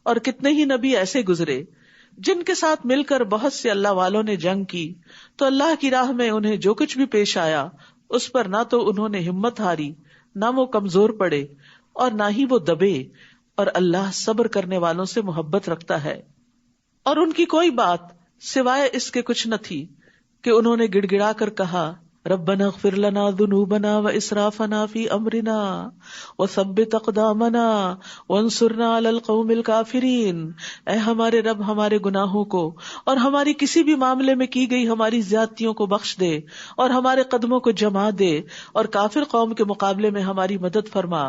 اور کتنے ہی نبی ایسے گزرے جن کے ساتھ مل کر بہت سے اللہ والوں نے جنگ کی، تو اللہ کی راہ میں انہیں جو کچھ بھی پیش آیا اس پر نہ تو انہوں نے ہمت ہاری، نہ وہ کمزور پڑے اور نہ ہی وہ دبے، اور اللہ صبر کرنے والوں سے محبت رکھتا ہے۔ اور ان کی کوئی بات سوائے اس کے کچھ نہ تھی کہ انہوں نے گڑ گڑا کر کہا ربنا اغفر لنا ذنوبنا واسرافنا فی امرنا وثبت اقدامنا وانصرنا علی القوم الکافرین، اے ہمارے رب ہمارے گناہوں کو اور ہماری کسی بھی معاملے میں کی گئی ہماری زیادتیوں کو بخش دے اور ہمارے قدموں کو جما دے اور کافر قوم کے مقابلے میں ہماری مدد فرما۔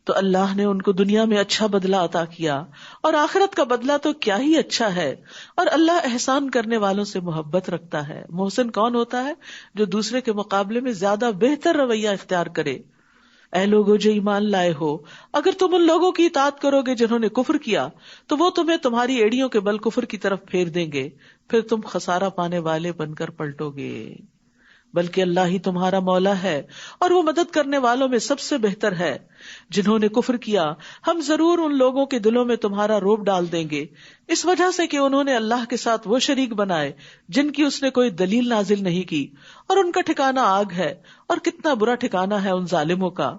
تو اللہ نے ان کو دنیا میں اچھا بدلہ عطا کیا اور آخرت کا بدلہ تو کیا ہی اچھا ہے، اور اللہ احسان کرنے والوں سے محبت رکھتا ہے۔ محسن کون ہوتا ہے؟ جو دوسرے کے مقابلے میں زیادہ بہتر رویہ اختیار کرے۔ اے لوگو جو ایمان لائے ہو، اگر تم ان لوگوں کی اطاعت کرو گے جنہوں نے کفر کیا تو وہ تمہیں تمہاری ایڑیوں کے بل کفر کی طرف پھیر دیں گے، پھر تم خسارہ پانے والے بن کر پلٹو گے۔ بلکہ اللہ ہی تمہارا مولا ہے اور وہ مدد کرنے والوں میں سب سے بہتر ہے۔ جنہوں نے کفر کیا ہم ضرور ان لوگوں کے دلوں میں تمہارا رعب ڈال دیں گے، اس وجہ سے کہ انہوں نے اللہ کے ساتھ وہ شریک بنائے جن کی اس نے کوئی دلیل نازل نہیں کی، اور ان کا ٹھکانہ آگ ہے، اور کتنا برا ٹھکانہ ہے ان ظالموں کا۔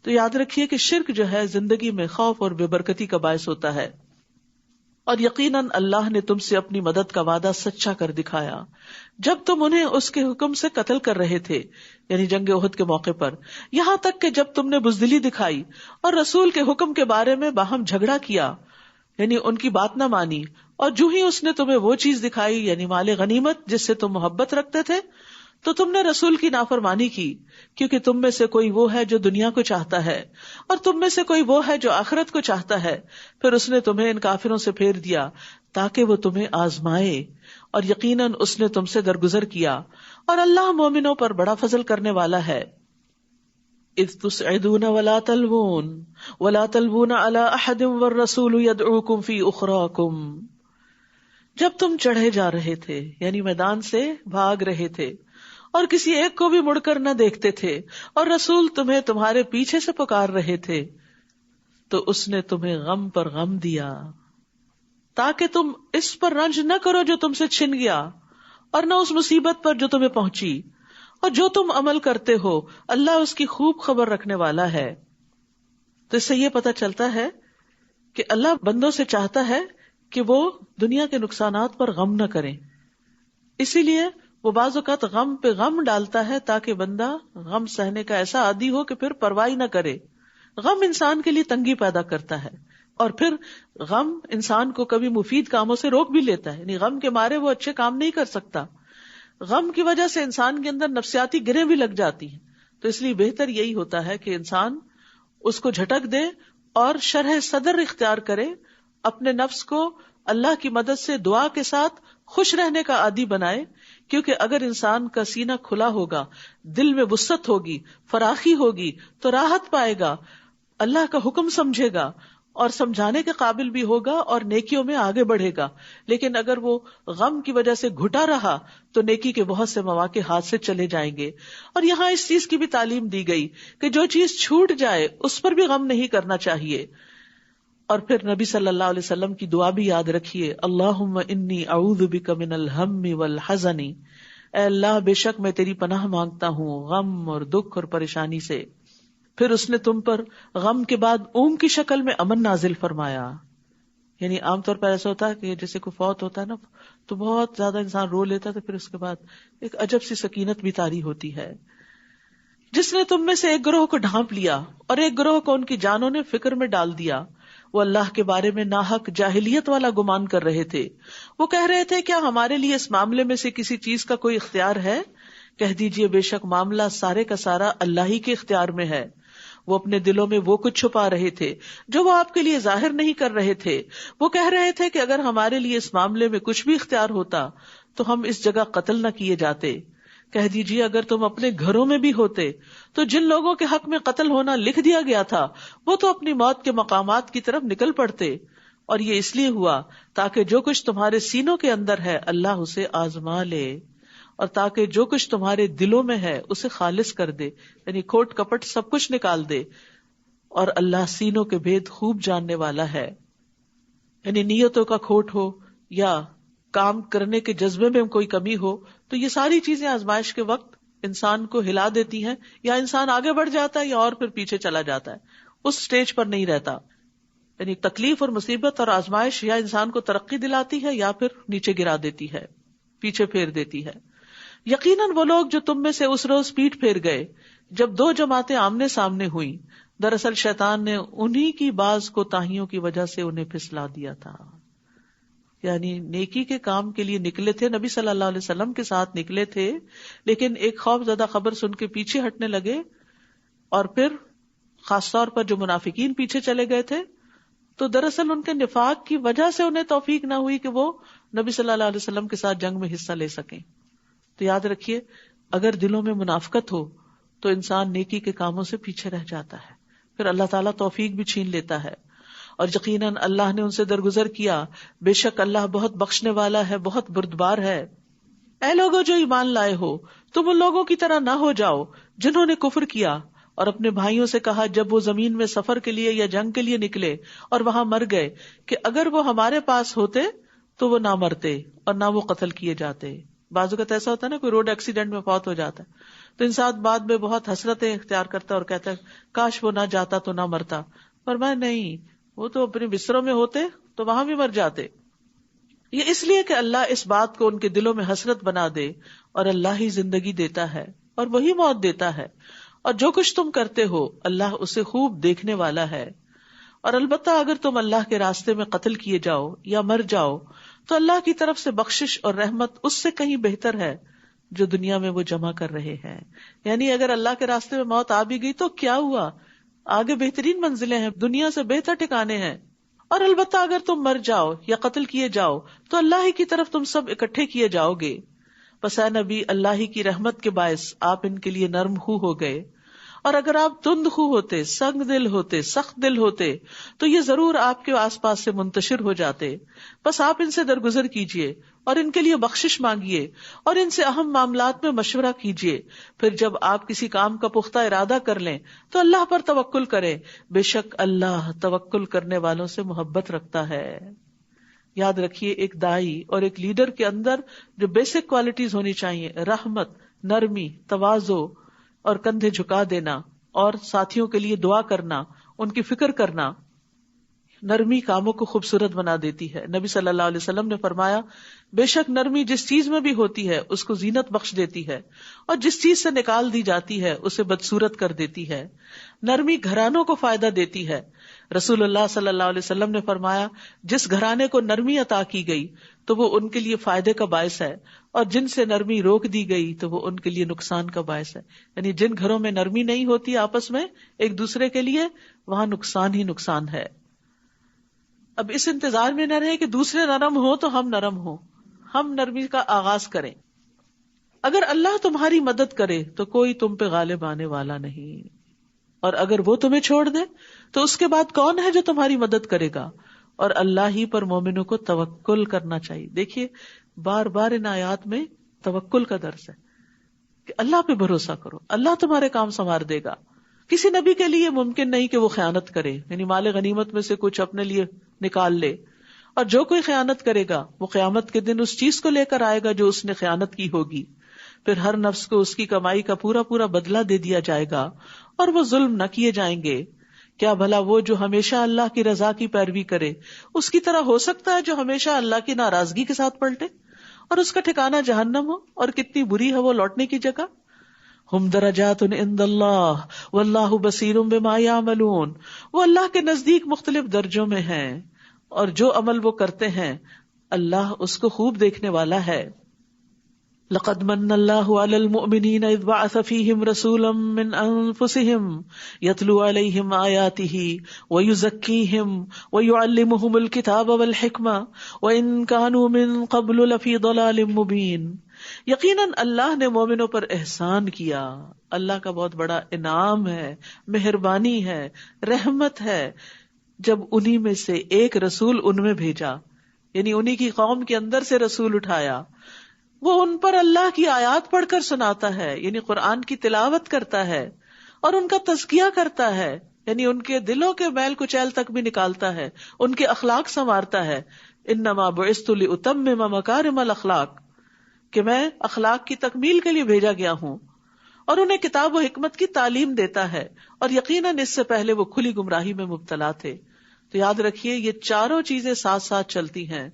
تو یاد رکھیے کہ شرک جو ہے زندگی میں خوف اور بے برکتی کا باعث ہوتا ہے، اور یقیناً اللہ نے تم سے اپنی مدد کا وعدہ سچا کر دکھایا جب تم انہیں اس کے حکم سے قتل کر رہے تھے، یعنی جنگ احد کے موقع پر، یہاں تک کہ جب تم نے بزدلی دکھائی اور رسول کے حکم کے بارے میں باہم جھگڑا کیا، یعنی ان کی بات نہ مانی، اور جو ہی اس نے تمہیں وہ چیز دکھائی یعنی مال غنیمت جس سے تم محبت رکھتے تھے، تو تم نے رسول کی نافرمانی کی، کیونکہ تم میں سے کوئی وہ ہے جو دنیا کو چاہتا ہے اور تم میں سے کوئی وہ ہے جو آخرت کو چاہتا ہے۔ پھر اس نے تمہیں ان کافروں سے پھیر دیا تاکہ وہ تمہیں آزمائے، اور یقیناً اس نے تم سے درگزر کیا، اور اللہ مومنوں پر بڑا فضل کرنے والا ہے۔ اذ تسعدون ولا تلوون علی احد والرسول يدعوكم فی اخراکم، جب تم چڑھے جا رہے تھے یعنی میدان سے بھاگ رہے تھے اور کسی ایک کو بھی مڑ کر نہ دیکھتے تھے، اور رسول تمہیں تمہارے پیچھے سے پکار رہے تھے، تو اس نے تمہیں غم پر غم دیا تاکہ تم اس پر رنج نہ کرو جو تم سے چھن گیا، اور نہ اس مصیبت پر جو تمہیں پہنچی، اور جو تم عمل کرتے ہو اللہ اس کی خوب خبر رکھنے والا ہے۔ تو اس سے یہ پتہ چلتا ہے کہ اللہ بندوں سے چاہتا ہے کہ وہ دنیا کے نقصانات پر غم نہ کریں، اسی لیے وہ بعض اوقات غم پہ غم ڈالتا ہے تاکہ بندہ غم سہنے کا ایسا عادی ہو کہ پھر پرواہ نہ کرے۔ غم انسان کے لیے تنگی پیدا کرتا ہے، اور پھر غم انسان کو کبھی مفید کاموں سے روک بھی لیتا ہے، یعنی غم کے مارے وہ اچھے کام نہیں کر سکتا۔ غم کی وجہ سے انسان کے اندر نفسیاتی گرہیں بھی لگ جاتی ہیں، تو اس لیے بہتر یہی ہوتا ہے کہ انسان اس کو جھٹک دے اور شرح صدر اختیار کرے، اپنے نفس کو اللہ کی مدد سے دعا کے ساتھ خوش رہنے کا عادی بنائے، کیونکہ اگر انسان کا سینہ کھلا ہوگا، دل میں وسعت ہوگی، فراخی ہوگی، تو راحت پائے گا، اللہ کا حکم سمجھے گا اور سمجھانے کے قابل بھی ہوگا اور نیکیوں میں آگے بڑھے گا۔ لیکن اگر وہ غم کی وجہ سے گھٹا رہا تو نیکی کے بہت سے مواقع ہاتھ سے چلے جائیں گے۔ اور یہاں اس چیز کی بھی تعلیم دی گئی کہ جو چیز چھوٹ جائے اس پر بھی غم نہیں کرنا چاہیے۔ اور پھر نبی صلی اللہ علیہ وسلم کی دعا بھی یاد رکھیے، اللہم انی اعوذ بک من الہم والحزن، اے اللہ بے شک میں تیری پناہ مانگتا ہوں غم اور دکھ اور پریشانی سے۔ پھر اس نے تم پر غم کے بعد اونگ کی شکل میں امن نازل فرمایا، یعنی عام طور پر ایسا ہوتا ہے کہ جیسے کوئی فوت ہوتا ہے نا تو بہت زیادہ انسان رو لیتا ہے، تو پھر اس کے بعد ایک عجب سی سکینت بھی طاری ہوتی ہے۔ جس نے تم میں سے ایک گروہ کو ڈھانپ لیا اور ایک گروہ کو ان کی جانوں نے فکر میں ڈال دیا، وہ اللہ کے بارے میں ناحق جاہلیت والا گمان کر رہے تھے۔ وہ کہہ رہے تھے کیا ہمارے لیے اس معاملے میں سے کسی چیز کا کوئی اختیار ہے؟ کہہ دیجئے بے شک معاملہ سارے کا سارا اللہ ہی کے اختیار میں ہے۔ وہ اپنے دلوں میں وہ کچھ چھپا رہے تھے جو وہ آپ کے لیے ظاہر نہیں کر رہے تھے۔ وہ کہہ رہے تھے کہ اگر ہمارے لیے اس معاملے میں کچھ بھی اختیار ہوتا تو ہم اس جگہ قتل نہ کیے جاتے۔ کہہ دیجئے اگر تم اپنے گھروں میں بھی ہوتے تو جن لوگوں کے حق میں قتل ہونا لکھ دیا گیا تھا وہ تو اپنی موت کے مقامات کی طرف نکل پڑتے، اور یہ اس لیے ہوا تاکہ جو کچھ تمہارے سینوں کے اندر ہے اللہ اسے آزما لے، اور تاکہ جو کچھ تمہارے دلوں میں ہے اسے خالص کر دے، یعنی کھوٹ کپٹ سب کچھ نکال دے، اور اللہ سینوں کے بھید خوب جاننے والا ہے۔ یعنی نیتوں کا کھوٹ ہو یا کام کرنے کے جذبے میں کوئی کمی ہو، تو یہ ساری چیزیں آزمائش کے وقت انسان کو ہلا دیتی ہیں، یا انسان آگے بڑھ جاتا ہے یا اور پھر پیچھے چلا جاتا ہے، اس سٹیج پر نہیں رہتا. یعنی تکلیف اور مصیبت اور آزمائش یا انسان کو ترقی دلاتی ہے یا پھر نیچے گرا دیتی ہے، پیچھے پھیر دیتی ہے. یقیناً وہ لوگ جو تم میں سے اس روز پیٹ پھیر گئے جب دو جماعتیں آمنے سامنے ہوئیں، دراصل شیطان نے انہی کی بعض کوتاہیوں کی وجہ سے انہیں پھسلا دیا تھا. یعنی نیکی کے کام کے لیے نکلے تھے، نبی صلی اللہ علیہ وسلم کے ساتھ نکلے تھے، لیکن ایک خوف زدہ خبر سن کے پیچھے ہٹنے لگے، اور پھر خاص طور پر جو منافقین پیچھے چلے گئے تھے، تو دراصل ان کے نفاق کی وجہ سے انہیں توفیق نہ ہوئی کہ وہ نبی صلی اللہ علیہ وسلم کے ساتھ جنگ میں حصہ لے سکیں. تو یاد رکھیے، اگر دلوں میں منافقت ہو تو انسان نیکی کے کاموں سے پیچھے رہ جاتا ہے، پھر اللہ تعالیٰ توفیق بھی چھین لیتا ہے. اور یقیناً اللہ نے ان سے درگزر کیا، بے شک اللہ بہت بخشنے والا ہے، بہت بردبار ہے. اے لوگوں جو ایمان لائے ہو، تم ان لوگوں کی طرح نہ ہو جاؤ جنہوں نے کفر کیا اور اپنے بھائیوں سے کہا جب وہ زمین میں سفر کے لیے یا جنگ کے لیے نکلے اور وہاں مر گئے کہ اگر وہ ہمارے پاس ہوتے تو وہ نہ مرتے اور نہ وہ قتل کیے جاتے. بعض اوقات ایسا ہوتا ہے نا، کوئی روڈ ایکسیڈنٹ میں فوت ہو جاتا ہے تو انسان بعد میں بہت حسرتیں اختیار کرتا ہے اور کہتا ہے کاش وہ نہ جاتا تو نہ مرتا. فرمایا نہیں، وہ تو اپنے بستروں میں ہوتے تو وہاں بھی مر جاتے. یہ اس لیے کہ اللہ اس بات کو ان کے دلوں میں حسرت بنا دے، اور اللہ ہی زندگی دیتا ہے اور وہی موت دیتا ہے، اور جو کچھ تم کرتے ہو اللہ اسے خوب دیکھنے والا ہے. اور البتہ اگر تم اللہ کے راستے میں قتل کیے جاؤ یا مر جاؤ تو اللہ کی طرف سے بخشش اور رحمت اس سے کہیں بہتر ہے جو دنیا میں وہ جمع کر رہے ہیں. یعنی اگر اللہ کے راستے میں موت آ بھی گئی تو کیا ہوا، آگے بہترین منزلیں ہیں، دنیا سے بہتر ٹھکانے ہیں. اور البتہ اگر تم مر جاؤ یا قتل کیے جاؤ تو اللہ ہی کی طرف تم سب اکٹھے کیے جاؤ گے. پس اے نبی، اللہ ہی کی رحمت کے باعث آپ ان کے لیے نرم خو ہو گئے، اور اگر آپ تند خو ہوتے، سنگ دل ہوتے، سخت دل ہوتے تو یہ ضرور آپ کے آس پاس سے منتشر ہو جاتے. بس آپ ان سے درگزر کیجئے اور ان کے لیے بخشش مانگیے اور ان سے اہم معاملات میں مشورہ کیجئے. پھر جب آپ کسی کام کا پختہ ارادہ کر لیں تو اللہ پر توکل کریں، بے شک اللہ توکل کرنے والوں سے محبت رکھتا ہے. یاد رکھیے، ایک دائی اور ایک لیڈر کے اندر جو بیسک کوالٹیز ہونی چاہیے، رحمت، نرمی، تواضع اور کندھے جھکا دینا، اور ساتھیوں کے لیے دعا کرنا، ان کی فکر کرنا. نرمی کاموں کو خوبصورت بنا دیتی ہے. نبی صلی اللہ علیہ وسلم نے فرمایا، بے شک نرمی جس چیز میں بھی ہوتی ہے اس کو زینت بخش دیتی ہے، اور جس چیز سے نکال دی جاتی ہے اسے بدصورت کر دیتی ہے. نرمی گھرانوں کو فائدہ دیتی ہے. رسول اللہ صلی اللہ علیہ وسلم نے فرمایا، جس گھرانے کو نرمی عطا کی گئی تو وہ ان کے لیے فائدے کا باعث ہے، اور جن سے نرمی روک دی گئی تو وہ ان کے لیے نقصان کا باعث ہے. یعنی جن گھروں میں نرمی نہیں ہوتی آپس میں ایک دوسرے کے لیے، وہاں نقصان ہی نقصان ہے. اب اس انتظار میں نہ رہے کہ دوسرے نرم ہو تو ہم نرم ہوں، ہم نرمی کا آغاز کریں. اگر اللہ تمہاری مدد کرے تو کوئی تم پہ غالب آنے والا نہیں، اور اگر وہ تمہیں چھوڑ دے تو اس کے بعد کون ہے جو تمہاری مدد کرے گا. اور اللہ ہی پر مومنوں کو توکل کرنا چاہیے. دیکھیے بار بار ان آیات میں توکل کا درس ہے کہ اللہ پہ بھروسہ کرو، اللہ تمہارے کام سنوار دے گا. کسی نبی کے لیے ممکن نہیں کہ وہ خیانت کرے، یعنی مال غنیمت میں سے کچھ اپنے لیے نکال لے، اور جو کوئی خیانت کرے گا وہ قیامت کے دن اس چیز کو لے کر آئے گا جو اس نے خیانت کی ہوگی. پھر ہر نفس کو اس کی کمائی کا پورا پورا بدلہ دے دیا جائے گا اور وہ ظلم نہ کیے جائیں گے. کیا بھلا وہ جو ہمیشہ اللہ کی رضا کی پیروی کرے اس کی طرح ہو سکتا ہے جو ہمیشہ اللہ کی ناراضگی کے ساتھ پلٹے اور اس کا ٹھکانہ جہنم ہو، اور کتنی بری ہے وہ لوٹنے کی جگہ. ہم درجات عند اللہ واللہ بصیر بما یعملون. وہ اللہ کے نزدیک مختلف درجوں میں ہیں، اور جو عمل وہ کرتے ہیں اللہ اس کو خوب دیکھنے والا ہے. لقد من اللہ علی المؤمنین اذ بعث فیہم رسولا من انفسہم یتلو علیہم آیاتہ ویزکیہم ویعلمہم الکتاب والحکمہ وان کانوا من قبل لفی ضلال مبین. یقیناً اللہ نے مومنوں پر احسان کیا. اللہ کا بہت بڑا انعام ہے، مہربانی ہے، رحمت ہے جب انہی میں سے ایک رسول ان میں بھیجا، یعنی انہی کی قوم کے اندر سے رسول اٹھایا. وہ ان پر اللہ کی آیات پڑھ کر سناتا ہے، یعنی قرآن کی تلاوت کرتا ہے اور ان کا تزکیہ کرتا ہے یعنی ان کے دلوں کے میل کچیل تک بھی نکالتا ہے، ان کے اخلاق سنوارتا ہے. انما بعثت لاتمم مکارم الاخلاق، کہ میں اخلاق کی تکمیل کے لیے بھیجا گیا ہوں. اور انہیں کتاب و حکمت کی تعلیم دیتا ہے، اور یقیناً اس سے پہلے وہ کھلی گمراہی میں مبتلا تھے. تو یاد رکھیے یہ چاروں چیزیں ساتھ ساتھ چلتی ہیں،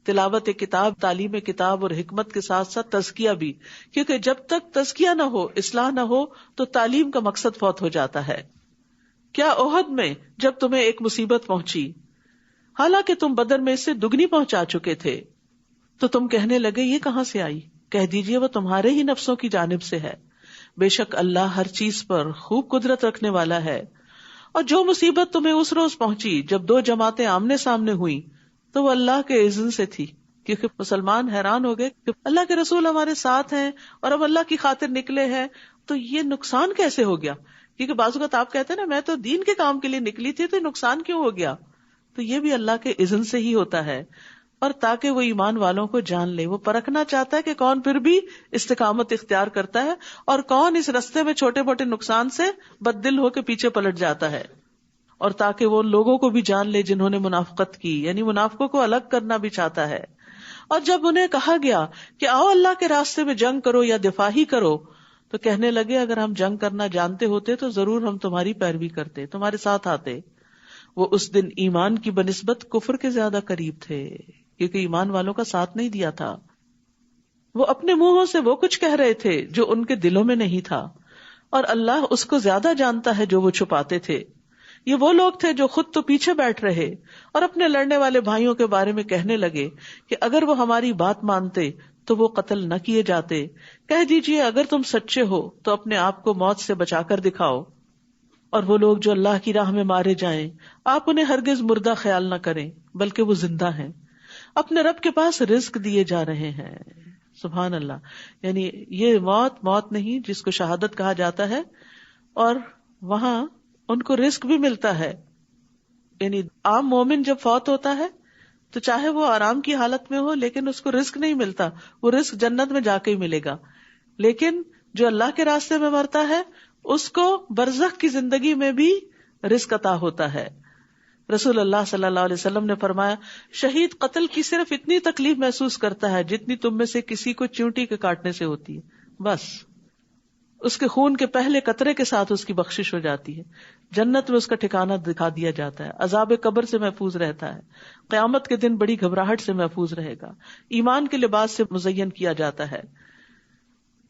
تلاوت کتاب، تعلیم کتاب اور حکمت کے ساتھ ساتھ تزکیہ بھی، کیونکہ جب تک تزکیہ نہ ہو، اصلاح نہ ہو، تو تعلیم کا مقصد فوت ہو جاتا ہے. کیا احد میں جب تمہیں ایک مصیبت پہنچی، حالانکہ تم بدر میں اس سے دگنی پہنچا چکے تھے، تو تم کہنے لگے یہ کہاں سے آئی؟ کہہ دیجئے وہ تمہارے ہی نفسوں کی جانب سے ہے. بے شک اللہ ہر چیز پر خوب قدرت رکھنے والا ہے. اور جو مصیبت تمہیں اس روز پہنچی جب دو جماعتیں آمنے سامنے ہوئی، تو وہ اللہ کے اذن سے تھی. کیونکہ مسلمان حیران ہو گئے کہ اللہ کے رسول ہمارے ساتھ ہیں اور ہم اللہ کی خاطر نکلے ہیں، تو یہ نقصان کیسے ہو گیا؟ کیونکہ بعض اوقات آپ کہتے ہیں نا میں تو دین کے کام کے لیے نکلی تھی، تو نقصان کیوں ہو گیا؟ تو یہ بھی اللہ کے اذن سے ہی ہوتا ہے، اور تاکہ وہ ایمان والوں کو جان لے. وہ پرکھنا چاہتا ہے کہ کون پھر بھی استقامت اختیار کرتا ہے اور کون اس رستے میں چھوٹے موٹے نقصان سے بددل ہو کے پیچھے پلٹ جاتا ہے. اور تاکہ وہ لوگوں کو بھی جان لے جنہوں نے منافقت کی، یعنی منافقوں کو الگ کرنا بھی چاہتا ہے. اور جب انہیں کہا گیا کہ آؤ اللہ کے راستے میں جنگ کرو یا دفاع ہی کرو، تو کہنے لگے اگر ہم جنگ کرنا جانتے ہوتے تو ضرور ہم تمہاری پیروی کرتے، تمہارے ساتھ آتے. وہ اس دن ایمان کی بنسبت کفر کے زیادہ قریب تھے، کیونکہ ایمان والوں کا ساتھ نہیں دیا تھا. وہ اپنے منہوں سے وہ کچھ کہہ رہے تھے جو ان کے دلوں میں نہیں تھا، اور اللہ اس کو زیادہ جانتا ہے جو وہ چھپاتے تھے. یہ وہ لوگ تھے جو خود تو پیچھے بیٹھ رہے اور اپنے لڑنے والے بھائیوں کے بارے میں کہنے لگے کہ اگر وہ ہماری بات مانتے تو وہ قتل نہ کیے جاتے. کہہ دیجئے اگر تم سچے ہو تو اپنے آپ کو موت سے بچا کر دکھاؤ. اور وہ لوگ جو اللہ کی راہ میں مارے جائیں، آپ انہیں ہرگز مردہ خیال نہ کریں، بلکہ وہ زندہ ہیں، اپنے رب کے پاس رزق دیے جا رہے ہیں. سبحان اللہ. یعنی یہ موت نہیں جس کو شہادت کہا جاتا ہے، اور وہاں ان کو رزق بھی ملتا ہے. یعنی عام مومن جب فوت ہوتا ہے تو چاہے وہ آرام کی حالت میں ہو لیکن اس کو رزق نہیں ملتا، وہ رزق جنت میں جا کے ہی ملے گا. لیکن جو اللہ کے راستے میں مرتا ہے اس کو برزخ کی زندگی میں بھی رزق عطا ہوتا ہے. رسول اللہ صلی اللہ علیہ وسلم نے فرمایا شہید قتل کی صرف اتنی تکلیف محسوس کرتا ہے جتنی تم میں سے کسی کو چیونٹی کے کاٹنے سے ہوتی ہے. بس اس کے خون کے پہلے قطرے کے ساتھ اس کی بخشش ہو جاتی ہے. جنت میں اس کا ٹھکانہ دکھا دیا جاتا ہے، عذاب قبر سے محفوظ رہتا ہے، قیامت کے دن بڑی گھبراہٹ سے محفوظ رہے گا، ایمان کے لباس سے مزین کیا جاتا ہے.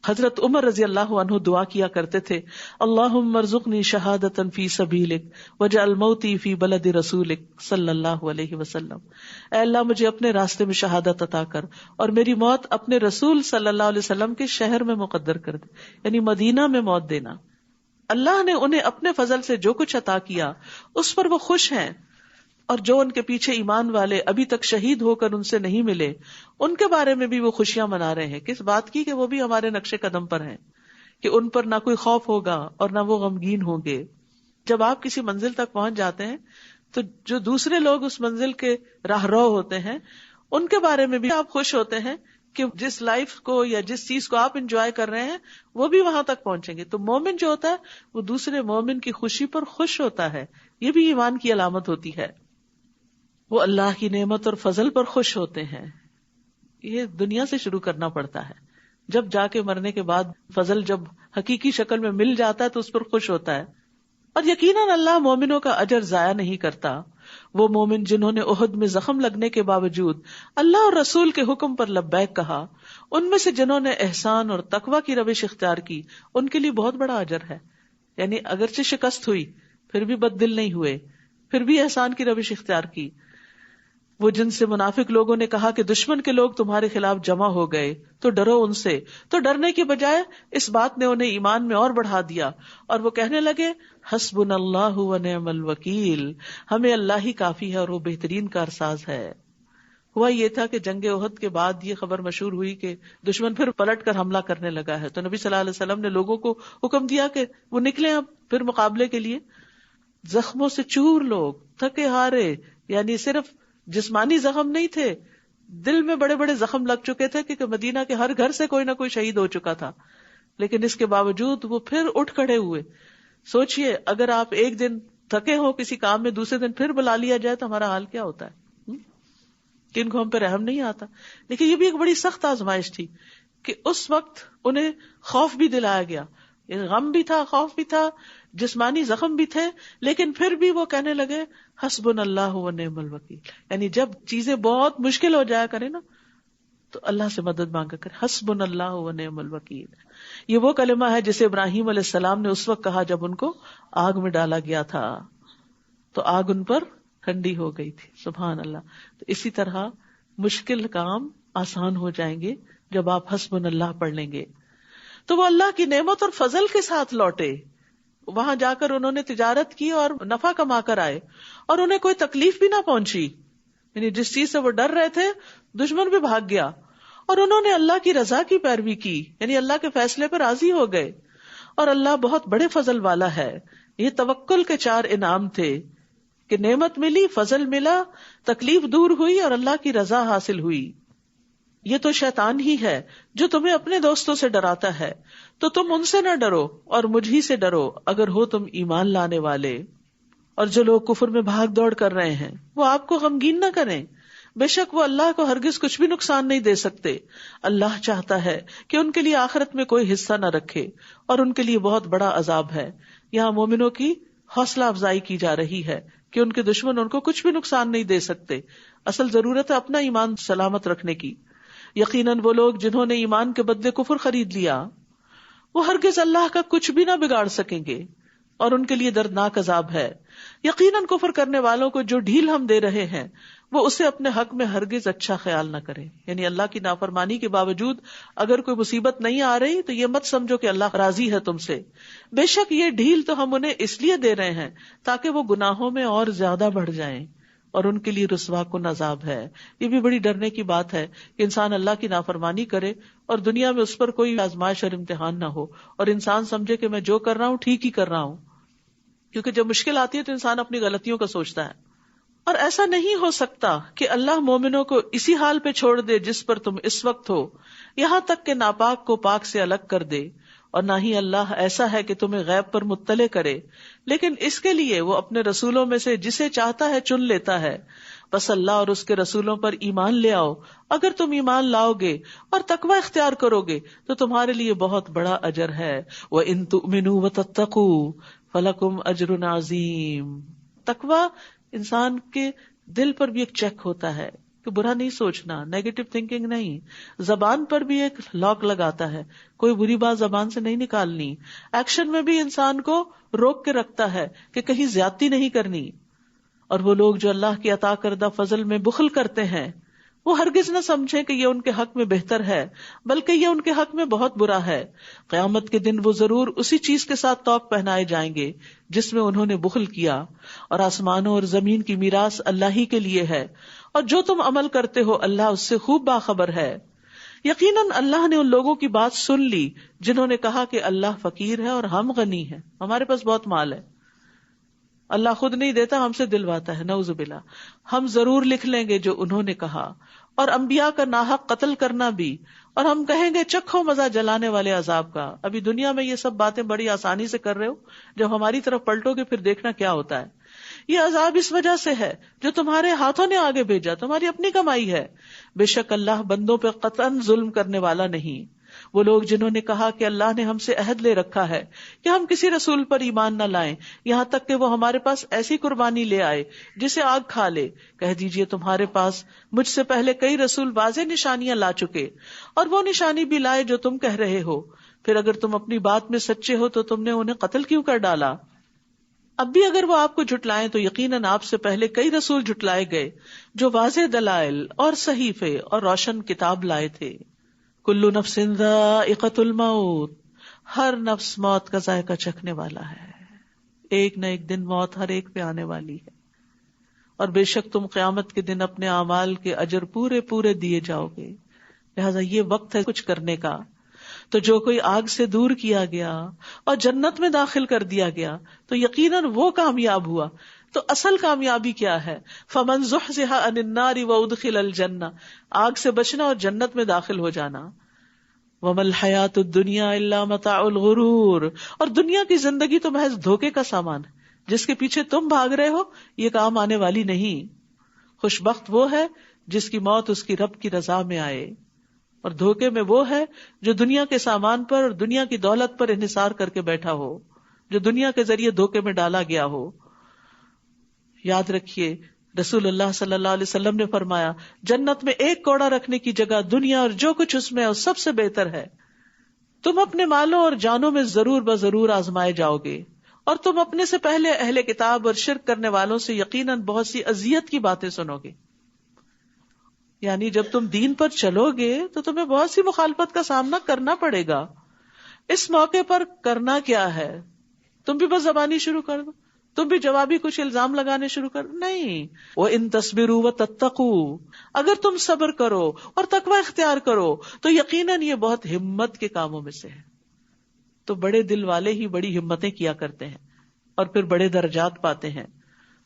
حضرت عمر رضی اللہ عنہ دعا کیا کرتے تھے اللہم ارزقنی شہادتا فی سبیلک واجعل موتی فی بلد رسولک صلی اللہ علیہ وسلم. اے اللہ مجھے اپنے راستے میں شہادت عطا کر اور میری موت اپنے رسول صلی اللہ علیہ وسلم کے شہر میں مقدر کر دے، یعنی مدینہ میں موت دینا. اللہ نے انہیں اپنے فضل سے جو کچھ عطا کیا اس پر وہ خوش ہیں، اور جو ان کے پیچھے ایمان والے ابھی تک شہید ہو کر ان سے نہیں ملے ان کے بارے میں بھی وہ خوشیاں منا رہے ہیں. کس بات کی؟ کہ وہ بھی ہمارے نقش قدم پر ہیں، کہ ان پر نہ کوئی خوف ہوگا اور نہ وہ غمگین ہوں گے. جب آپ کسی منزل تک پہنچ جاتے ہیں تو جو دوسرے لوگ اس منزل کے راہ رو ہوتے ہیں ان کے بارے میں بھی آپ خوش ہوتے ہیں کہ جس لائف کو یا جس چیز کو آپ انجوائے کر رہے ہیں وہ بھی وہاں تک پہنچیں گے. تو مومن جو ہوتا ہے وہ دوسرے مومن کی خوشی پر خوش ہوتا ہے، یہ بھی ایمان کی علامت ہوتی ہے. وہ اللہ کی نعمت اور فضل پر خوش ہوتے ہیں. یہ دنیا سے شروع کرنا پڑتا ہے، جب جا کے مرنے کے بعد فضل جب حقیقی شکل میں مل جاتا ہے تو اس پر خوش ہوتا ہے. اور یقیناً اللہ مومنوں کا اجر ضائع نہیں کرتا. وہ مومن جنہوں نے احد میں زخم لگنے کے باوجود اللہ اور رسول کے حکم پر لبیک کہا، ان میں سے جنہوں نے احسان اور تقوی کی روش اختیار کی ان کے لیے بہت بڑا اجر ہے. یعنی اگرچہ شکست ہوئی پھر بھی بد دل نہیں ہوئے، پھر بھی احسان کی روش اختیار کی. وہ جن سے منافق لوگوں نے کہا کہ دشمن کے لوگ تمہارے خلاف جمع ہو گئے تو ڈرو ان سے، تو ڈرنے کی بجائے اس بات نے انہیں ایمان میں اور بڑھا دیا، اور وہ کہنے لگے حسبنا اللہ و نعم الوکیل، ہمیں اللہ ہی کافی ہے اور وہ بہترین کارساز ہے. ہوا یہ تھا کہ جنگ احد کے بعد یہ خبر مشہور ہوئی کہ دشمن پھر پلٹ کر حملہ کرنے لگا ہے. تو نبی صلی اللہ علیہ وسلم نے لوگوں کو حکم دیا کہ وہ نکلیں اب پھر مقابلے کے لیے. زخموں سے چور لوگ، تھکے ہارے، یعنی صرف جسمانی زخم نہیں تھے، دل میں بڑے بڑے زخم لگ چکے تھے کیونکہ مدینہ کے ہر گھر سے کوئی نہ کوئی شہید ہو چکا تھا. لیکن اس کے باوجود وہ پھر اٹھ کھڑے ہوئے. سوچئے اگر آپ ایک دن تھکے ہو کسی کام میں، دوسرے دن پھر بلا لیا جائے تو ہمارا حال کیا ہوتا ہے؟ کن کو ہم پہ رحم نہیں آتا؟ لیکن یہ بھی ایک بڑی سخت آزمائش تھی کہ اس وقت انہیں خوف بھی دلایا گیا، غم بھی تھا، خوف بھی تھا، جسمانی زخم بھی تھے، لیکن پھر بھی وہ کہنے لگے حسبنا اللہ و نعم الوکیل. یعنی جب چیزیں بہت مشکل ہو جایا کرے نا تو اللہ سے مدد مانگا کرے، حسبنا اللہ و نعم الوکیل. یہ وہ کلمہ ہے جسے ابراہیم علیہ السلام نے اس وقت کہا جب ان کو آگ میں ڈالا گیا تھا تو آگ ان پر ٹھنڈی ہو گئی تھی. سبحان اللہ. تو اسی طرح مشکل کام آسان ہو جائیں گے جب آپ حسبنا اللہ پڑھ لیں گے. تو وہ اللہ کی نعمت اور فضل کے ساتھ لوٹے. وہاں جا کر انہوں نے تجارت کی اور نفع کما کر آئے اور انہیں کوئی تکلیف بھی نہ پہنچی. یعنی جس چیز سے وہ ڈر رہے تھے دشمن بھی بھاگ گیا اور انہوں نے اللہ کی رضا کی پیروی کی، یعنی اللہ کے فیصلے پر راضی ہو گئے. اور اللہ بہت بڑے فضل والا ہے. یہ توکل کے 4 انعام تھے کہ نعمت ملی، فضل ملا، تکلیف دور ہوئی اور اللہ کی رضا حاصل ہوئی. یہ تو شیطان ہی ہے جو تمہیں اپنے دوستوں سے ڈراتا ہے، تو تم ان سے نہ ڈرو اور مجھ ہی سے ڈرو اگر ہو تم ایمان لانے والے. اور جو لوگ کفر میں بھاگ دوڑ کر رہے ہیں وہ آپ کو غمگین نہ کریں، بے شک وہ اللہ کو ہرگز کچھ بھی نقصان نہیں دے سکتے. اللہ چاہتا ہے کہ ان کے لیے آخرت میں کوئی حصہ نہ رکھے اور ان کے لیے بہت بڑا عذاب ہے. یہاں مومنوں کی حوصلہ افزائی کی جا رہی ہے کہ ان کے دشمن ان کو کچھ بھی نقصان نہیں دے سکتے. اصل ضرورت ہے اپنا ایمان سلامت رکھنے کی. یقیناً وہ لوگ جنہوں نے ایمان کے بدلے کفر خرید لیا وہ ہرگز اللہ کا کچھ بھی نہ بگاڑ سکیں گے اور ان کے لیے دردناک عذاب ہے. یقیناً کفر کرنے والوں کو جو ڈھیل ہم دے رہے ہیں وہ اسے اپنے حق میں ہرگز اچھا خیال نہ کرے. یعنی اللہ کی نافرمانی کے باوجود اگر کوئی مصیبت نہیں آ رہی تو یہ مت سمجھو کہ اللہ راضی ہے تم سے. بے شک یہ ڈھیل تو ہم انہیں اس لیے دے رہے ہیں تاکہ وہ گناہوں میں اور زیادہ بڑھ جائیں اور ان کے لیے رسوا کن عذاب ہے. یہ بھی بڑی ڈرنے کی بات ہے کہ انسان اللہ کی نافرمانی کرے اور دنیا میں اس پر کوئی آزمائش اور امتحان نہ ہو اور انسان سمجھے کہ میں جو کر رہا ہوں ٹھیک ہی کر رہا ہوں. کیونکہ جب مشکل آتی ہے تو انسان اپنی غلطیوں کا سوچتا ہے. اور ایسا نہیں ہو سکتا کہ اللہ مومنوں کو اسی حال پہ چھوڑ دے جس پر تم اس وقت ہو، یہاں تک کہ ناپاک کو پاک سے الگ کر دے. اور نہ ہی اللہ ایسا ہے کہ تمہیں غیب پر مطلع کرے، لیکن اس کے لیے وہ اپنے رسولوں میں سے جسے چاہتا ہے چن لیتا ہے. بس اللہ اور اس کے رسولوں پر ایمان لے آؤ. اگر تم ایمان لاؤ گے اور تقوی اختیار کرو گے تو تمہارے لیے بہت بڑا اجر ہے. وَإِن تُؤْمِنُوا وَتَتَّقُوا فَلَكُمْ أَجْرٌ عَظِيمٌ. تقوی انسان کے دل پر بھی ایک چیک ہوتا ہے کہ برا نہیں سوچنا، نیگیٹو تھنکنگ نہیں. زبان پر بھی ایک لاک لگاتا ہے، کوئی بری بات زبان سے نہیں نکالنی. ایکشن میں بھی انسان کو روک کے رکھتا ہے کہ کہیں زیادتی نہیں کرنی. اور وہ لوگ جو اللہ کی عطا کردہ فضل میں بخل کرتے ہیں وہ ہرگز نہ سمجھیں کہ یہ ان کے حق میں بہتر ہے، بلکہ یہ ان کے حق میں بہت برا ہے. قیامت کے دن وہ ضرور اسی چیز کے ساتھ توق پہنائے جائیں گے جس میں انہوں نے بخل کیا. اور آسمانوں اور زمین کی میراث اللہ ہی کے لیے ہے اور جو تم عمل کرتے ہو اللہ اس سے خوب باخبر ہے. یقیناً اللہ نے ان لوگوں کی بات سن لی جنہوں نے کہا کہ اللہ فقیر ہے اور ہم غنی ہیں، ہمارے پاس بہت مال ہے. اللہ خود نہیں دیتا، ہم سے دلواتا ہے، نعوذ باللہ. ہم ضرور لکھ لیں گے جو انہوں نے کہا. اور انبیاء کا ناحق قتل کرنا بھی، اور ہم کہیں گے چکھو مزہ جلانے والے عذاب کا. ابھی دنیا میں یہ سب باتیں بڑی آسانی سے کر رہے ہو، جب ہماری طرف پلٹو گے پھر دیکھنا کیا ہوتا ہے. یہ عذاب اس وجہ سے ہے جو تمہارے ہاتھوں نے آگے بھیجا، تمہاری اپنی کمائی ہے. بے شک اللہ بندوں پہ قطعاً ظلم کرنے والا نہیں. وہ لوگ جنہوں نے کہا کہ اللہ نے ہم سے عہد لے رکھا ہے کہ ہم کسی رسول پر ایمان نہ لائیں یہاں تک کہ وہ ہمارے پاس ایسی قربانی لے آئے جسے آگ کھا لے. کہہ دیجئے تمہارے پاس مجھ سے پہلے کئی رسول واضح نشانیاں لا چکے اور وہ نشانی بھی لائے جو تم کہہ رہے ہو. پھر اگر تم اپنی بات میں سچے ہو تو تم نے انہیں قتل کیوں کر ڈالا؟ اب بھی اگر وہ آپ کو جھٹلائیں تو یقیناً آپ سے پہلے کئی رسول جھٹلائے گئے جو واضح دلائل اور صحیفے اور روشن کتاب لائے تھے. کل نفس ذائقۃ الموت، ہر نفس موت کا ذائقہ چکھنے والا ہے. ایک نہ ایک دن موت ہر ایک پہ آنے والی ہے. اور بے شک تم قیامت کے دن اپنے اعمال کے اجر پورے پورے دیے جاؤ گے. لہذا یہ وقت ہے کچھ کرنے کا. تو جو کوئی آگ سے دور کیا گیا اور جنت میں داخل کر دیا گیا تو یقیناً وہ کامیاب ہوا. تو اصل کامیابی کیا ہے؟ فمن زحزح عن النار وادخل الجنہ، آگ سے بچنا اور جنت میں داخل ہو جانا. وما الحیاۃ الدنیا الا متاع الغرور، اور دنیا کی زندگی تو محض دھوکے کا سامان ہے جس کے پیچھے تم بھاگ رہے ہو یہ کام آنے والی نہیں. خوشبخت وہ ہے جس کی موت اس کی رب کی رضا میں آئے، اور دھوکے میں وہ ہے جو دنیا کے سامان پر اور دنیا کی دولت پر انحصار کر کے بیٹھا ہو، جو دنیا کے ذریعے دھوکے میں ڈالا گیا ہو. یاد رکھیے رسول اللہ صلی اللہ علیہ وسلم نے فرمایا جنت میں ایک کوڑا رکھنے کی جگہ دنیا اور جو کچھ اس میں ہے سب سے بہتر ہے. تم اپنے مالوں اور جانوں میں ضرور بضرور آزمائے جاؤ گے، اور تم اپنے سے پہلے اہل کتاب اور شرک کرنے والوں سے یقیناً بہت سی اذیت کی باتیں سنو گے. یعنی جب تم دین پر چلو گے تو تمہیں بہت سی مخالفت کا سامنا کرنا پڑے گا. اس موقع پر کرنا کیا ہے؟ تم بھی بس زبانی شروع کر دو، تم بھی جوابی کچھ الزام لگانے شروع کر دو؟ نہیں. وَإِن تَصْبِرُوا وَتَتَّقُوا، اگر تم صبر کرو اور تقوی اختیار کرو تو یقیناً یہ بہت ہمت کے کاموں میں سے ہے. تو بڑے دل والے ہی بڑی ہمتیں کیا کرتے ہیں اور پھر بڑے درجات پاتے ہیں.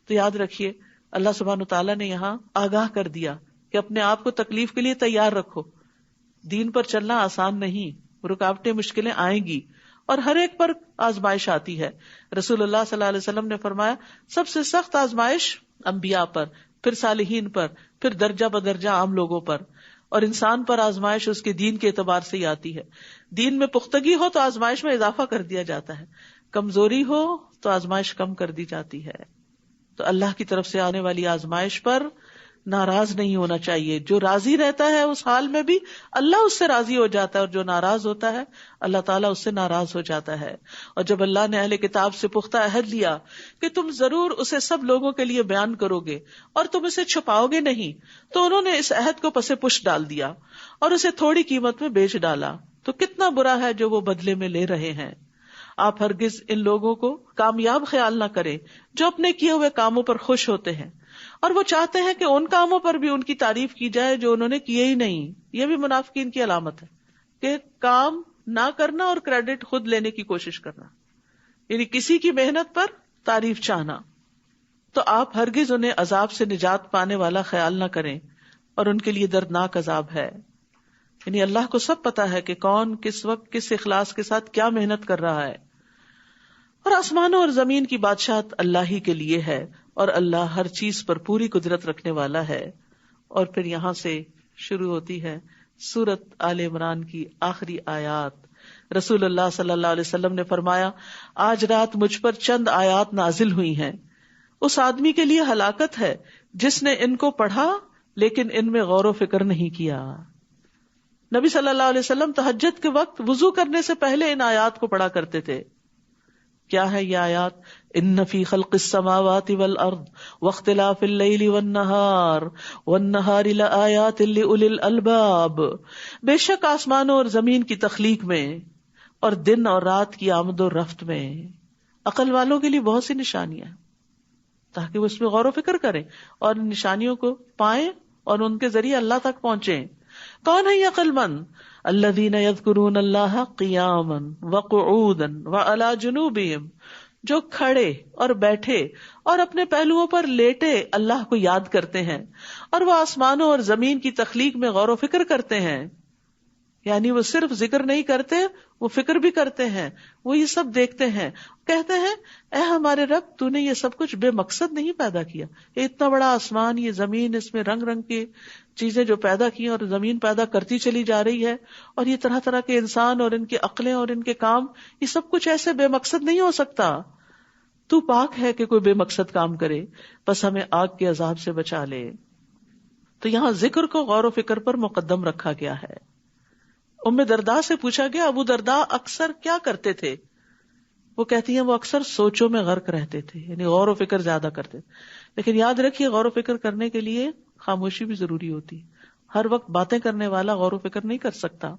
تو یاد رکھیے اللہ سبحانہ وتعالیٰ نے یہاں آگاہ کر دیا کہ اپنے آپ کو تکلیف کے لیے تیار رکھو. دین پر چلنا آسان نہیں، رکاوٹیں مشکلیں آئیں گی اور ہر ایک پر آزمائش آتی ہے. رسول اللہ صلی اللہ علیہ وسلم نے فرمایا سب سے سخت آزمائش انبیاء پر، پھر صالحین پر، پھر درجہ بدرجہ عام لوگوں پر، اور انسان پر آزمائش اس کے دین کے اعتبار سے ہی آتی ہے. دین میں پختگی ہو تو آزمائش میں اضافہ کر دیا جاتا ہے، کمزوری ہو تو آزمائش کم کر دی جاتی ہے. تو اللہ کی طرف سے آنے والی آزمائش پر ناراض نہیں ہونا چاہیے. جو راضی رہتا ہے اس حال میں بھی اللہ اس سے راضی ہو جاتا ہے، اور جو ناراض ہوتا ہے اللہ تعالیٰ اس سے ناراض ہو جاتا ہے. اور جب اللہ نے اہل کتاب سے پختہ عہد لیا کہ تم ضرور اسے سب لوگوں کے لیے بیان کرو گے اور تم اسے چھپاؤ گے نہیں، تو انہوں نے اس عہد کو پس پش ڈال دیا اور اسے تھوڑی قیمت میں بیچ ڈالا. تو کتنا برا ہے جو وہ بدلے میں لے رہے ہیں. آپ ہرگز ان لوگوں کو کامیاب خیال نہ کریں جو اپنے کیے ہوئے کاموں پر خوش ہوتے ہیں اور وہ چاہتے ہیں کہ ان کاموں پر بھی ان کی تعریف کی جائے جو انہوں نے کیے ہی نہیں. یہ بھی منافقین کی علامت ہے کہ کام نہ کرنا اور کریڈٹ خود لینے کی کوشش کرنا، یعنی کسی کی محنت پر تعریف چاہنا. تو آپ ہرگز انہیں عذاب سے نجات پانے والا خیال نہ کریں، اور ان کے لیے دردناک عذاب ہے. یعنی اللہ کو سب پتا ہے کہ کون کس وقت کس اخلاص کے ساتھ کیا محنت کر رہا ہے. اور آسمانوں اور زمین کی بادشاہت اللہ ہی کے لیے ہے، اور اللہ ہر چیز پر پوری قدرت رکھنے والا ہے. اور پھر یہاں سے شروع ہوتی ہے سورت آل عمران کی آخری آیات. رسول اللہ صلی اللہ علیہ وسلم نے فرمایا آج رات مجھ پر چند آیات نازل ہوئی ہیں، اس آدمی کے لیے ہلاکت ہے جس نے ان کو پڑھا لیکن ان میں غور و فکر نہیں کیا. نبی صلی اللہ علیہ وسلم تہجد کے وقت وضو کرنے سے پہلے ان آیات کو پڑھا کرتے تھے. کیا ہے یہ آیات؟ ان فی خلق السماوات والارض واختلاف اللیل والنہار لآیات لأولی الالباب، بے شک آسمانوں اور زمین کی تخلیق میں اور دن اور رات کی آمد و رفت میں عقل والوں کے لیے بہت سی نشانیاں ہیں، تاکہ وہ اس میں غور و فکر کریں اور ان نشانیوں کو پائیں اور ان کے ذریعے اللہ تک پہنچیں. کون ہے یہ عقل مند؟ الذین یذکرون اللہ قیاما وقعودا وعلی جنوبہم، جو کھڑے اور بیٹھے اور اپنے پہلوؤں پر لیٹے اللہ کو یاد کرتے ہیں، اور وہ آسمانوں اور زمین کی تخلیق میں غور و فکر کرتے ہیں. یعنی وہ صرف ذکر نہیں کرتے، وہ فکر بھی کرتے ہیں، وہ یہ سب دیکھتے ہیں، کہتے ہیں اے ہمارے رب تو نے یہ سب کچھ بے مقصد نہیں پیدا کیا. یہ اتنا بڑا آسمان، یہ زمین، اس میں رنگ رنگ کی چیزیں جو پیدا کی اور زمین پیدا کرتی چلی جا رہی ہے، اور یہ طرح طرح کے انسان اور ان کی عقلیں اور ان کے کام، یہ سب کچھ ایسے بے مقصد نہیں ہو سکتا. تو پاک ہے کہ کوئی بے مقصد کام کرے، بس ہمیں آگ کے عذاب سے بچا لے. تو یہاں ذکر کو غور و فکر پر مقدم رکھا گیا ہے. ام درداء سے پوچھا گیا ابو درداء اکثر کیا کرتے تھے؟ وہ کہتی ہیں وہ اکثر سوچوں میں غرق رہتے تھے، یعنی غور و فکر زیادہ کرتے تھے. لیکن یاد رکھیے غور و فکر کرنے کے لیے خاموشی بھی ضروری ہوتی. ہر وقت باتیں کرنے والا غور و فکر نہیں کر سکتا.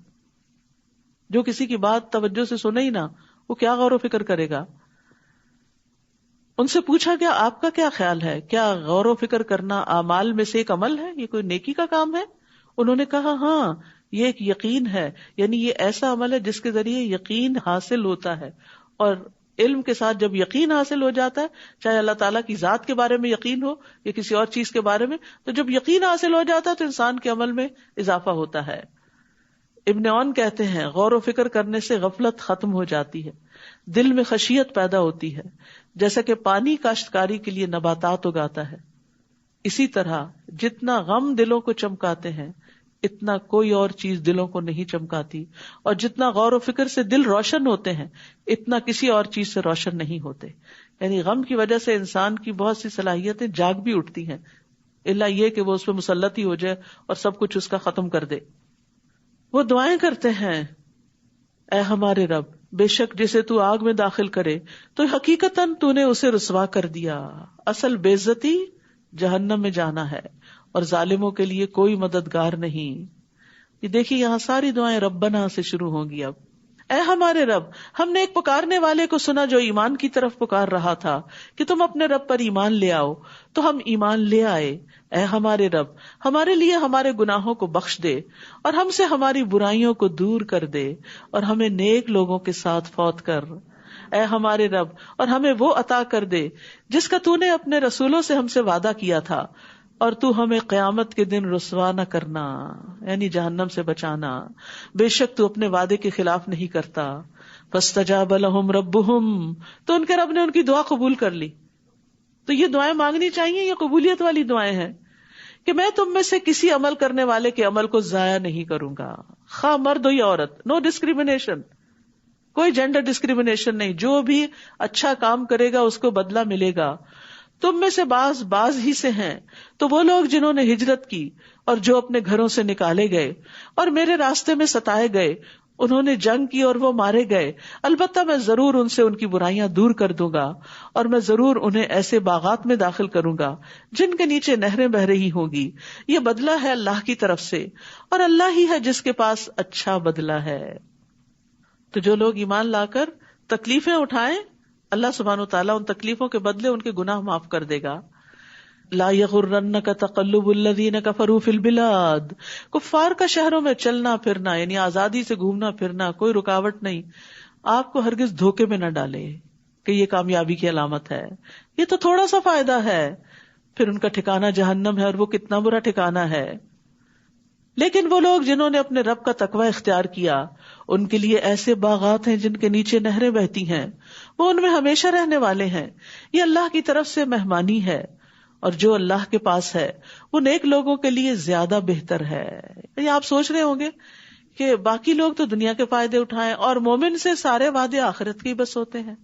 جو کسی کی بات توجہ سے سنے ہی نہ، وہ کیا غور و فکر کرے گا؟ ان سے پوچھا گیا آپ کا کیا خیال ہے، کیا غور و فکر کرنا اعمال میں سے ایک عمل ہے، یہ کوئی نیکی کا کام ہے؟ انہوں نے کہا ہاں، یہ ایک یقین ہے، یعنی یہ ایسا عمل ہے جس کے ذریعے یقین حاصل ہوتا ہے. اور علم کے ساتھ جب یقین حاصل ہو جاتا ہے، چاہے اللہ تعالیٰ کی ذات کے بارے میں یقین ہو یا کسی اور چیز کے بارے میں، تو جب یقین حاصل ہو جاتا ہے تو انسان کے عمل میں اضافہ ہوتا ہے. ابن عون کہتے ہیں غور و فکر کرنے سے غفلت ختم ہو جاتی ہے، دل میں خشیت پیدا ہوتی ہے، جیسا کہ پانی کاشتکاری کے لیے نباتات اگاتا ہے، اسی طرح جتنا غم دلوں کو چمکاتے ہیں اتنا کوئی اور چیز دلوں کو نہیں چمکاتی، اور جتنا غور و فکر سے دل روشن ہوتے ہیں اتنا کسی اور چیز سے روشن نہیں ہوتے. یعنی غم کی وجہ سے انسان کی بہت سی صلاحیتیں جاگ بھی اٹھتی ہیں، الا یہ کہ وہ اس پہ مسلط ہی ہو جائے اور سب کچھ اس کا ختم کر دے. وہ دعائیں کرتے ہیں، اے ہمارے رب، بے شک جسے تو آگ میں داخل کرے تو حقیقتاً تو نے اسے رسوا کر دیا. اصل بے عزتی جہنم میں جانا ہے اور ظالموں کے لیے کوئی مددگار نہیں. یہ دیکھیے یہاں ساری دعائیں ربنا سے شروع ہوں گی. اب اے ہمارے رب، ہم نے ایک پکارنے والے کو سنا جو ایمان کی طرف پکار رہا تھا کہ تم اپنے رب پر ایمان لے آؤ، تو ہم ایمان لے آئے. اے ہمارے رب، ہمارے لیے ہمارے گناہوں کو بخش دے اور ہم سے ہماری برائیوں کو دور کر دے اور ہمیں نیک لوگوں کے ساتھ فوت کر. اے ہمارے رب، اور ہمیں وہ عطا کر دے جس کا تو نے اپنے رسولوں سے ہم سے وعدہ کیا تھا، اور تو ہمیں قیامت کے دن رسوا نہ کرنا، یعنی جہنم سے بچانا. بے شک تو اپنے وعدے کے خلاف نہیں کرتا. فاستجاب لهم ربهم، تو ان کے رب نے ان کی دعا قبول کر لی. تو یہ دعائیں مانگنی چاہیے، یہ قبولیت والی دعائیں ہیں کہ میں تم میں سے کسی عمل کرنے والے کے عمل کو ضائع نہیں کروں گا، خواہ مرد ہو یا عورت. نو ڈسکریمنیشن، کوئی جینڈر ڈسکریمنیشن نہیں. جو بھی اچھا کام کرے گا اس کو بدلہ ملے گا. تم میں سے باز ہی سے ہیں تو وہ لوگ جنہوں نے ہجرت کی اور جو اپنے گھروں سے نکالے گئے اور میرے راستے میں ستائے گئے، انہوں نے جنگ کی اور وہ مارے گئے. البتہ میں ضرور ان سے ان کی برائیاں دور کر دوں گا اور میں ضرور انہیں ایسے باغات میں داخل کروں گا جن کے نیچے نہریں بہ رہی ہوگی. یہ بدلہ ہے اللہ کی طرف سے، اور اللہ ہی ہے جس کے پاس اچھا بدلہ ہے. تو جو لوگ ایمان لا کر تکلیفیں اٹھائیں، اللہ سبحانہ و تعالیٰ ان تکلیفوں کے بدلے ان کے گناہ معاف کر دے گا. لا یغرنک تقلب الذین کفروا فی البلاد، کفار کا شہروں میں چلنا پھرنا یعنی آزادی سے گھومنا پھرنا کوئی رکاوٹ نہیں، آپ کو ہرگز دھوکے میں نہ ڈالے کہ یہ کامیابی کی علامت ہے. یہ تو تھوڑا سا فائدہ ہے، پھر ان کا ٹھکانہ جہنم ہے، اور وہ کتنا برا ٹھکانہ ہے. لیکن وہ لوگ جنہوں نے اپنے رب کا تقوی اختیار کیا، ان کے لیے ایسے باغات ہیں جن کے نیچے نہریں بہتی ہیں، وہ ان میں ہمیشہ رہنے والے ہیں. یہ اللہ کی طرف سے مہمانی ہے، اور جو اللہ کے پاس ہے وہ نیک لوگوں کے لیے زیادہ بہتر ہے. یہ آپ سوچ رہے ہوں گے کہ باقی لوگ تو دنیا کے فائدے اٹھائیں اور مومن سے سارے وعدے آخرت کے بس ہوتے ہیں،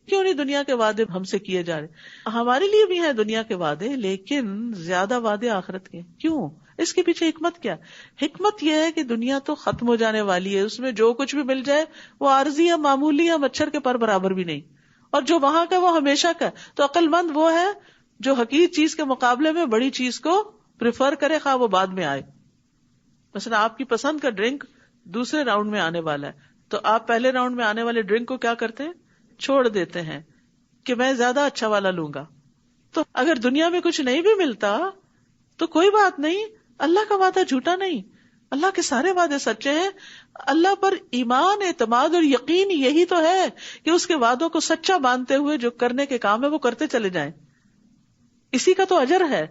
کیوں نہیں دنیا کے وعدے ہم سے کیے جا رہے؟ ہمارے لیے بھی ہیں دنیا کے وعدے، لیکن زیادہ وعدے آخرت کے. کیوں؟ اس کے پیچھے حکمت کیا؟ حکمت یہ ہے کہ دنیا تو ختم ہو جانے والی ہے، اس میں جو کچھ بھی مل جائے وہ عارضی یا معمولی یا مچھر کے پر برابر بھی نہیں، اور جو وہاں کا وہ ہمیشہ کا. تو عقل مند وہ ہے جو حقیقی چیز کے مقابلے میں بڑی چیز کو پریفر کرے، خواہ وہ بعد میں آئے. مثلا آپ کی پسند کا ڈرنک دوسرے راؤنڈ میں آنے والا ہے، تو آپ پہلے راؤنڈ میں آنے والے ڈرنک کو کیا کرتے ہیں؟ چھوڑ دیتے ہیں کہ میں زیادہ اچھا والا لوں گا. تو اگر دنیا میں کچھ نہیں بھی ملتا تو کوئی بات نہیں، اللہ کا وعدہ جھوٹا نہیں، اللہ کے سارے وعدے سچے ہیں. اللہ پر ایمان، اعتماد اور یقین یہی تو ہے کہ اس کے وعدوں کو سچا مانتے ہوئے جو کرنے کے کام ہے وہ کرتے چلے جائیں. اسی کا تو اجر ہے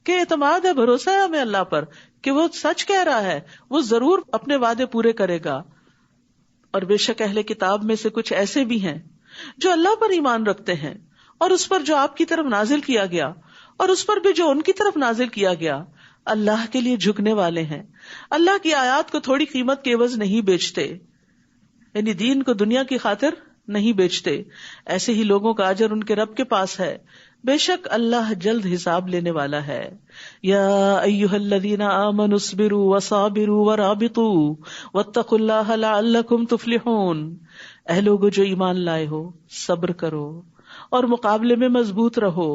کہ اعتماد ہے، بھروسہ ہے ہمیں اللہ پر کہ وہ سچ کہہ رہا ہے، وہ ضرور اپنے وعدے پورے کرے گا. اور بے شک اہل کتاب میں سے کچھ ایسے بھی ہیں جو اللہ پر ایمان رکھتے ہیں اور اس پر جو آپ کی طرف نازل کیا گیا اور اس پر بھی جو ان کی طرف نازل کیا گیا، اللہ کے لیے جھکنے والے ہیں. اللہ کی آیات کو تھوڑی قیمت کے عوض نہیں بیچتے، یعنی دین کو دنیا کی خاطر نہیں بیچتے. ایسے ہی لوگوں کا اجر ان کے رب کے پاس ہے، بے شک اللہ جلد حساب لینے والا ہے. یا ایھا الذین آمنوا اصبروا وصابروا ورابطوا واتقوا اللہ لعلکم تفلحون. اے لوگو جو ایمان لائے ہو، صبر کرو اور مقابلے میں مضبوط رہو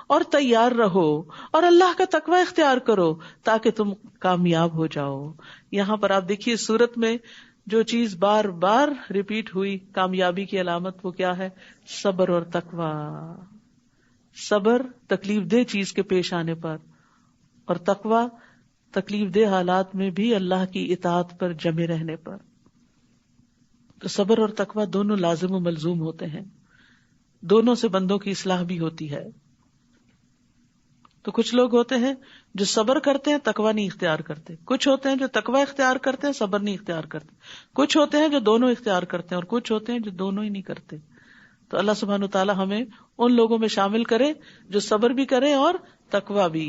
اور تیار رہو اور اللہ کا تقوی اختیار کرو تاکہ تم کامیاب ہو جاؤ. یہاں پر آپ دیکھیے سورت میں جو چیز بار بار ریپیٹ ہوئی کامیابی کی علامت، وہ کیا ہے؟ صبر اور تقوی. صبر تکلیف دہ چیز کے پیش آنے پر، اور تقوی تکلیف دہ حالات میں بھی اللہ کی اطاعت پر جمے رہنے پر. تو صبر اور تقوی دونوں لازم و ملزوم ہوتے ہیں، دونوں سے بندوں کی اصلاح بھی ہوتی ہے. تو کچھ لوگ ہوتے ہیں جو صبر کرتے ہیں تقوی نہیں اختیار کرتے، کچھ ہوتے ہیں جو تقوی اختیار کرتے ہیں صبر نہیں اختیار کرتے، کچھ ہوتے ہیں جو دونوں اختیار کرتے ہیں اور کچھ ہوتے ہیں جو دونوں ہی نہیں کرتے. تو اللہ سبحانہ وتعالی ہمیں ان لوگوں میں شامل کرے جو صبر بھی کرے اور تقوی بھی.